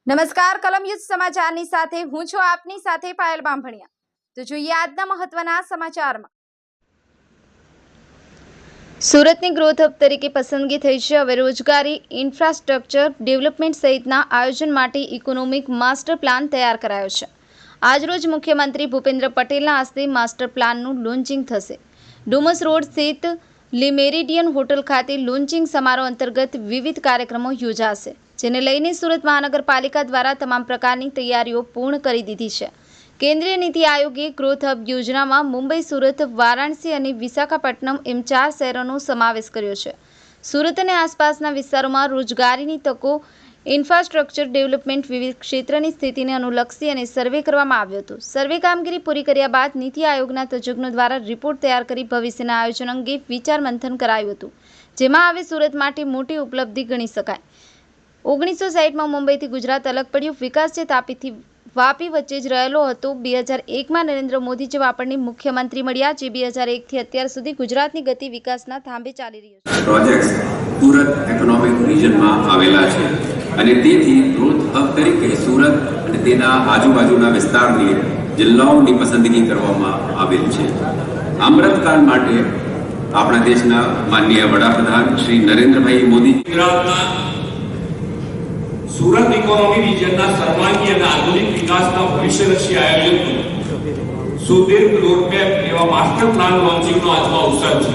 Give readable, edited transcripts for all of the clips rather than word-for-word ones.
નમસ્કાર કલમ યુદ્ધ સમાચારની સાથે હું છું આપની સાથે પાયલ બાંભણિયા। તો જોઈએ આજના મહત્વના સમાચારમાં। સુરતની ગ્રોથ હબ તરીકે પસંદગી થઈ છે। હવે રોજગારી, ઇન્ફ્રાસ્ટ્રક્ચર ડેવલપમેન્ટ સહિતના આયોજન માટે ઇકોનોમિક માસ્ટર પ્લાન તૈયાર કરાયો છે। આજરોજ મુખ્યમંત્રી ભૂપેન્દ્ર પટેલના હસ્તે માસ્ટર પ્લાનનું લોન્ચિંગ થશે। ડુમસ રોડ સ્થિત લી મેરિડિયન હોટલ ખાતે લોન્ચિંગ સમારોહ અંતર્ગત વિવિધ કાર્યક્રમો યોજાશે, જેને લઈને સુરત મહાનગરપાલિકા દ્વારા તમામ પ્રકારની તૈયારીઓ પૂર્ણ કરી દીધી છે। કેન્દ્રીય નીતિ આયોગે ગ્રોથ હબ યોજનામાં મુંબઈ, સુરત, વારાણસી અને વિશાખાપટ્ટનમ એમ 4 શહેરોનો સમાવેશ કર્યો છે। સુરત અને આસપાસના વિસ્તારોમાં રોજગારીની તકો, ઇન્ફ્રાસ્ટ્રક્ચર ડેવલપમેન્ટ વિવિધ ક્ષેત્રની સ્થિતિને અનુલક્ષી અને સર્વે કરવામાં આવ્યો હતો। સર્વે કામગીરી પૂરી કર્યા બાદ નીતિ આયોગના તજજ્ઞો દ્વારા રિપોર્ટ તૈયાર કરી ભવિષ્યના આયોજન અંગે વિચાર મંથન કરાયું હતું, જેમાં હવે સુરત માટે મોટી ઉપલબ્ધિ ગણી શકાય। 1960માં મુંબઈથી ગુજરાત અલગ પડ્યું, વિકાસ જે તાપીથી વાપી વચ્ચે જ રહેલો હતો। 2001માં નરેન્દ્ર મોદી જેવા આપણને મુખ્યમંત્રી મળ્યા, જે 2001થી અત્યાર સુધી ગુજરાતની ગતિ વિકાસના થાંભે ચાલી રહી છે। પ્રોજેક્ટ્સ સુરત ઇકોનોમિક રિજનમાં આવેલા છે અને તેથી ગ્રોથ હબ તરીકે સુરત અને તેના આજુબાજુના વિસ્તારની જિલ્લાઓની પસંદગી કરવામાં આવેલ છે। અમૃતકાળ માટે આપણા દેશના માનનીય વડાપ્રધાન શ્રી નરેન્દ્રભાઈ મોદી ગુજરાતના સુરત ઇકોનોમી રિજનના સર્વાંગી અને આધુનિક વિકાસના ભવિષ્યલક્ષી આયોજનનું સુદીર્ઘ રોડમેપ એવા માસ્ટર પ્લાન લોન્ચિંગનો આજનો અવસર છે।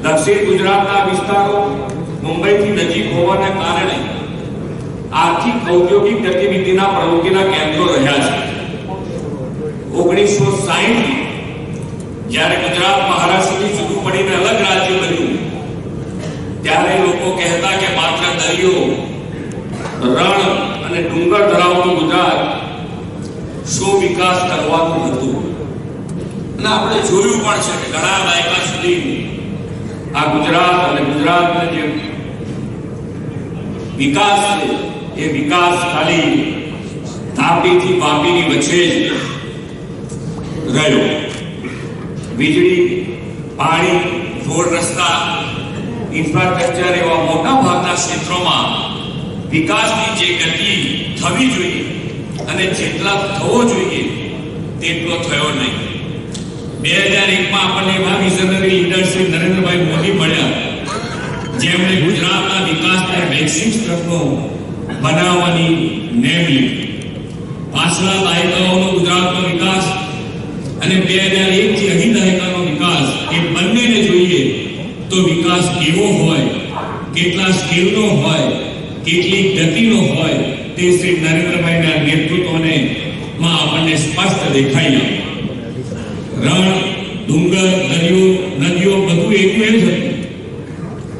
દક્ષિણ ગુજરાતના વિસ્તારો મુંબઈથી નજીક હોવાના કારણે આર્થિક ઔદ્યોગિક ગતિવિધિના પ્રવૃત્તિના કેન્દ્રો રહ્યા છે। 1960 જ્યારે ગુજરાત મહારાષ્ટ્રથી જુદું પડીને અલગ રાજ્ય બન્યું, ત્યારે લોકો કહેતા કે માત્ર દરિયો, રણ અને ડુંગર ધરાવતું ગુજરાત શું વિકાસ કરવાનું હતું। અને આપણે જોયું પણ છે કે ઘણા દાયકા સુધી આ ગુજરાત અને ગુજરાતનો જે વિકાસ છે એ વિકાસ ખાલી તાપીથી વાપીની વચ્ચે જ રહ્યો। વીજળી, પાણી, રોડ રસ્તા, ઇન્ફ્રાસ્ટ્રક્ચર એવા મોટા ભાગના ક્ષેત્રોમાં વિકાસની જે ગતિ થવી જોઈએ અને જેટલા થવો જોઈએ તેટલો થયો નહીં। 2001માં આપણને એવા વિઝનરી લીડર શ્રી નરેન્દ્રભાઈ મોદી મળ્યા, જેમણે ગુજરાતના વિકાસને વૈશ્વિક સ્તરનો બનાવવાની નેમ લીધી। પાછલા દાયકાઓનો ગુજરાતનો વિકાસ અને 2001થી અહીં દાયકાનો વિકાસ એ બંનેને જોઈએ તો વિકાસ કેવો હોય, કેટલા સ્કેલનો હોય, કેટલી ગતિનો હોય, તે શ્રી નરેન્દ્રભાઈના નેતૃત્વને માં આપણને સ્પષ્ટ દેખાઈ આવે। રણ, ડુંગર, દરિયો, નદીઓ બધું એકું જ હતું,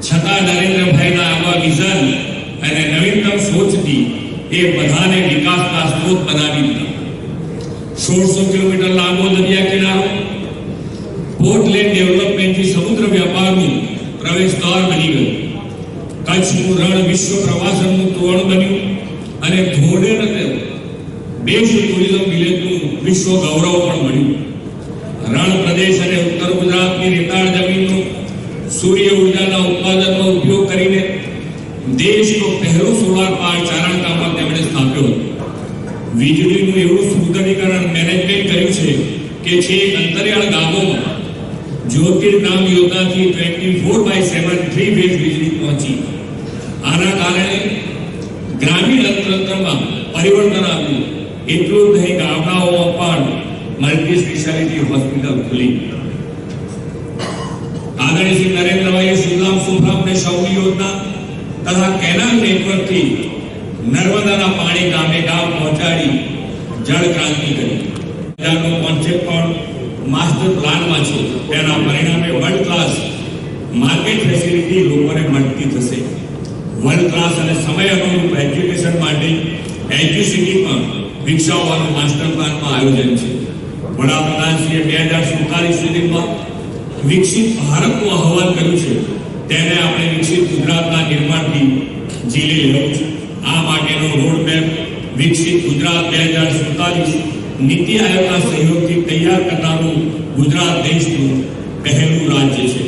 છતાં નરેન્દ્રભાઈના આવા વિઝન અને નવીનતમ સોચથી એ બધાને વિકાસના સ્ત્રોત બનાવી દીધા। 1600 કિલોમીટર લાંબો દરિયા કિનારો પોર્ટલેન્ડ ડેવલપમેન્ટથી સમુદ્ર વ્યાપારનું પ્રવેશ દ્વાર બની ગયું। કચ્છનું રણ વિશ્વ પ્રવાસનનું તોરણ બન્યું અને ધોળે બેસ્ટ ટુરિઝમ વિલેજનું વિશ્વ ગૌરવ પણ મળ્યું। રણ પ્રદેશ અને ઉત્તર ગુજરાતની રેતાળ જમીનનો સૂર્ય ઉર્જાના ઉત્પાદનનો ઉપયોગ કરીને દેશનો પહેલો સોલાર પાર્ક ચારણકામાં તેમણે સ્થાપ્યો હતો। વીજળીનું એવું સુદૃઢીકરણ મેનેજમેન્ટ કર્યું છે કે છેક અંતરિયાળ ગામોમાં જ્યોતિર્નામ યોજનાથી 24/7 3 ફેઝ વીજળી પહોંચી। આના કારણે ગ્રામીણ અર્થતંત્રમાં પરિવર્તન આવ્યું। એટલું જ નહીં, ગામડાઓમાં પણ મલ્ટી સ્પેશિયાલિટી હોસ્પિટલ ખુલી। આદરણીય શ્રી નરેન્દ્રભાઈએ સુજલામ સુફલામ ને સૌની યોજના તથા કેનાલ નેટવર્કથી નર્મદાના પાણી ગામે ગામ પહોંચાડી જળ ક્રાંતિ કરી। તેનો કોન્સેપ્ટ પણ માસ્ટર પ્લાનમાં છે। તેના પરિણામે વર્લ્ડ ક્લાસ માર્કેટ ફેસિલિટી લોકોને મળતી થશે। વર્લ્ડ ક્લાસ અને સમય અનુરૂપ એજ્યુકેશન માટે એજ્યુસિટી પણ વિકસાવવાનું માસ્ટર પ્લાનમાં આયોજન છે। વડાપ્રધાનશ્રીએ 2047 સુધીમાં વિકસિત ભારતનું આહ્વાન કર્યું છે, તેને આપણે વિકસિત ગુજરાતના નિર્માણથી ઝીલી લેવું છે। આ માટેનો રોડમેપ વિકસિત ગુજરાત 2047 નીતિ આયોગના સહયોગથી તૈયાર કરનારું ગુજરાત દેશનું પહેલું રાજ્ય છે।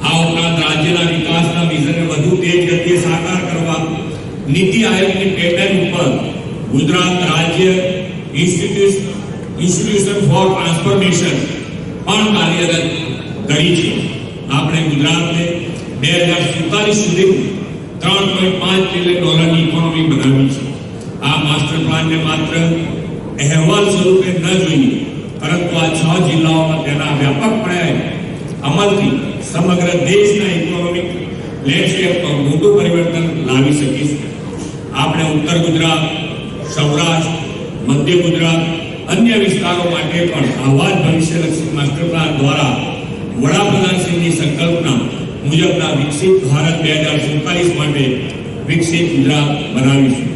આ ઉપરાંત રાજ્યના વિકાસના વિઝનને વધુ તેજ ગતિએ સાકાર કરવા નીતિ આયોગની પેટર્ન ઉપર ગુજરાત રાજ્ય ઇન્સ્ટિટ્યુશન ફોર ટ્રાન્સફોર્મેશન પણ કાર્યરત કરી છે. આપણે ગુજરાતને 2047 સુધી $3.5 ટ્રિલિયન ઇકોનોમી બનાવી છે. આ માસ્ટર પ્લાનને માત્ર અહેવાલ સ્વરૂપે ન જોઈએ, પરંતુ આ 6 જિલ્લાઓમાં તેના વ્યાપકપણે અમલથી સમગ્ર દેશના ઇકોનોમિક લેન્ડસ્કેપમાં મોટું પરિવર્તન લાવી શકીશું. આપણે ઉત્તર ગુજરાત, સૌરાષ્ટ્ર, મધ્ય ગુજરાત, અન્ય વિસ્તારો માટે પણ આવા જ ભવિષ્યલક્ષી માસ્ટર પ્લાન દ્વારા વડાપ્રધાનશ્રીની સંકલ્પના મુજબના વિકસિત ભારત 2047 માટે વિકસિત ગુજરાત બનાવીશું.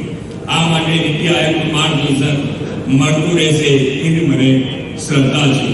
આ માટે નીતિ આયોગનું માર્ગદર્શન મળતું રહેશે એવી મને શ્રદ્ધા છે.